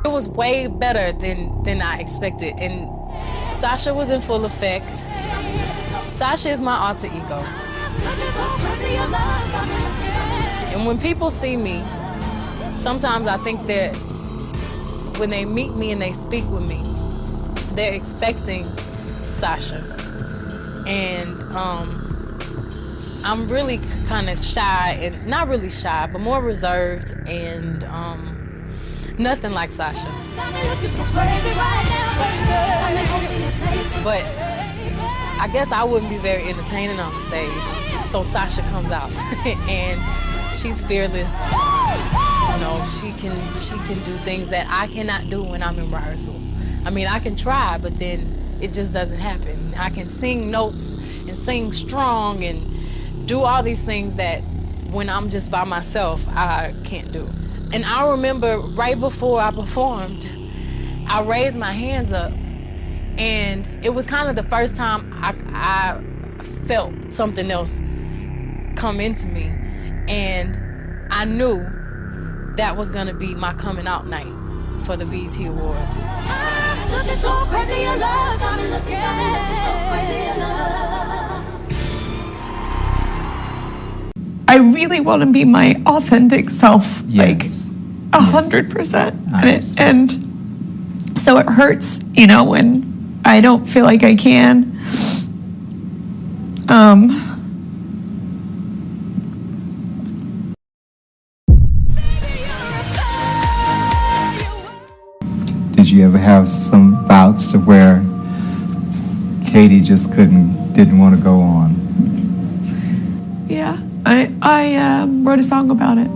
It was way better than I expected, and Sasha was in full effect. Sasha is my alter ego. And when people see me, sometimes I think that when they meet me and they speak with me, they're expecting Sasha. And I'm really kind of shy, and not really shy, but more reserved, and nothing like Sasha. But I guess I wouldn't be very entertaining on the stage, so Sasha comes out, and she's fearless. You know, she can do things that I cannot do when I'm in rehearsal. I mean, I can try, but then it just doesn't happen. I can sing notes and sing strong and do all these things that when I'm just by myself, I can't do. And I remember right before I performed, I raised my hands up, and it was kind of the first time I felt something else come into me. And I knew that was gonna be my coming out night for the BET Awards. So crazy in love, got me looking so crazy in love. I really want to be my authentic self, Yes. like 100%. Yes. And so it hurts, you know, when I don't feel like I can. Did you ever have some bouts of where Katie just didn't want to go on? Yeah, I wrote a song about it.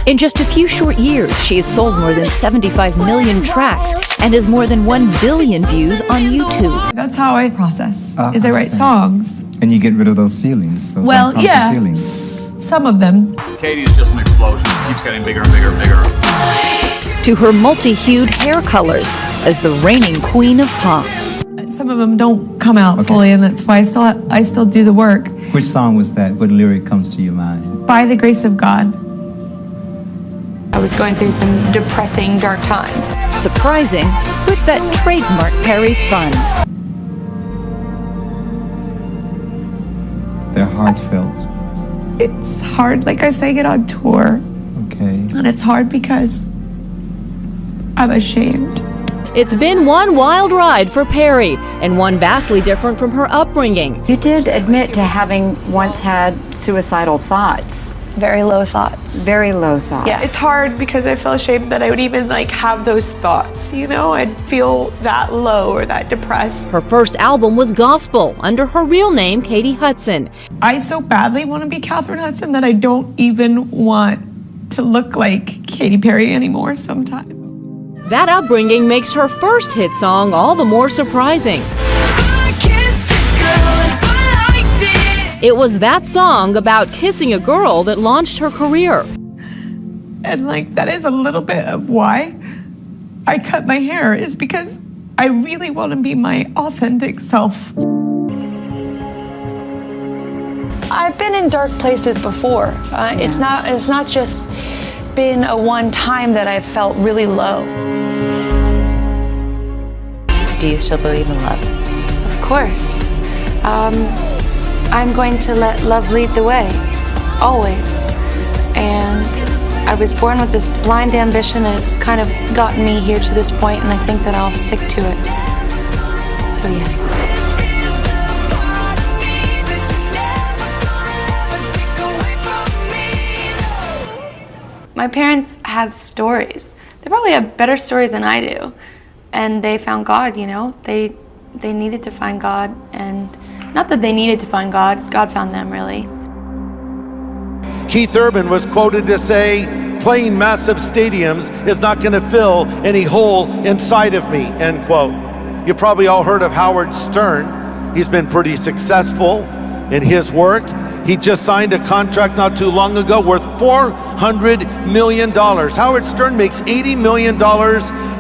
In just a few short years, she has sold more than 75 million tracks and has more than 1 billion views on YouTube. That's how I process, is I write songs. And you get rid of those feelings, those Well, uncomfortable yeah. feelings. Some of them. Katie's just an explosion. Keeps getting bigger and bigger and bigger. To her multi-hued hair colors as the reigning queen of pop. Some of them don't come out fully, and that's why I still do the work. Which song was that? What lyric comes to your mind? By the grace of God. I was going through some depressing, dark times. Surprising with that trademark Perry fun. They're heartfelt. It's hard, like I say, get on tour. Okay. And it's hard because I'm ashamed. It's been one wild ride for Perry, and one vastly different from her upbringing. You did admit to having once had suicidal thoughts. Very low thoughts. Very low thoughts. Yeah. It's hard because I feel ashamed that I would even have those thoughts, you know? I'd feel that low or that depressed. Her first album was gospel under her real name, Katie Hudson. I so badly want to be Catherine Hudson that I don't even want to look like Katy Perry anymore sometimes. That upbringing makes her first hit song all the more surprising. It was that song about kissing a girl that launched her career. And that is a little bit of why I cut my hair, is because I really want to be my authentic self. I've been in dark places before. It's not just been a one time that I've felt really low. Do you still believe in love? Of course. I'm going to let love lead the way, always. And I was born with this blind ambition, and it's kind of gotten me here to this point, and I think that I'll stick to it. So yes. My parents have stories. They probably have better stories than I do. And they found God, you know. They needed to find God, and not that they needed to find God, God found them, really. Keith Urban was quoted to say, "Playing massive stadiums is not going to fill any hole inside of me," end quote. You probably all heard of Howard Stern. He's been pretty successful in his work. He just signed a contract not too long ago worth $400 million. Howard Stern makes $80 million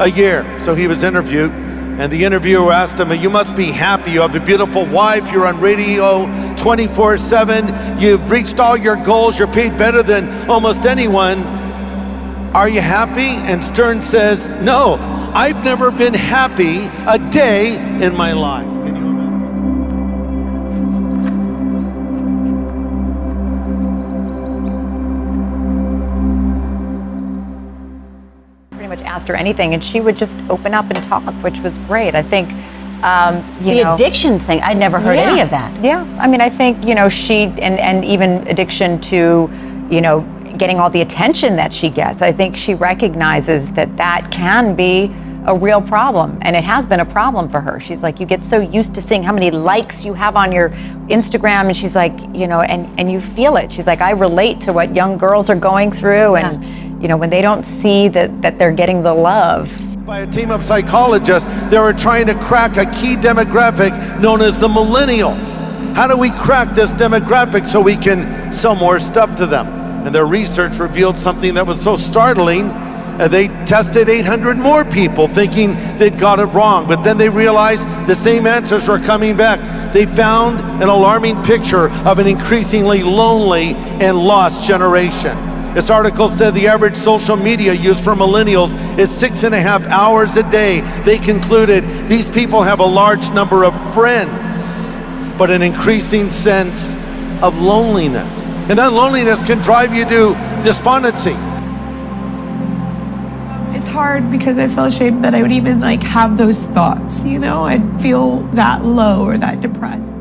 a year. So he was interviewed, and the interviewer asked him, "You must be happy. You have a beautiful wife. You're on radio 24/7. You've reached all your goals. You're paid better than almost anyone." "Are you happy?" And Stern says, "No, I've never been happy a day in my life." Can you imagine? Pretty much asked her anything, and she would just open up and talk, which was great. I think the addiction thing, I'd never heard any of that. Yeah, I mean, I think, she, and even addiction to, getting all the attention that she gets. I think she recognizes that can be a real problem, and it has been a problem for her. She's like, you get so used to seeing how many likes you have on your Instagram, and she's like, and you feel it. She's like, I relate to what young girls are going through, and when they don't see that they're getting the love. By a team of psychologists, they were trying to crack a key demographic known as the millennials. How do we crack this demographic so we can sell more stuff to them? And their research revealed something that was so startling. They tested 800 more people thinking they'd got it wrong, but then they realized the same answers were coming back. They found an alarming picture of an increasingly lonely and lost generation. This article said the average social media used for millennials is 6.5 hours a day. They concluded these people have a large number of friends, but an increasing sense of loneliness. And that loneliness can drive you to despondency. It's hard because I feel ashamed that I would even have those thoughts, I'd feel that low or that depressed.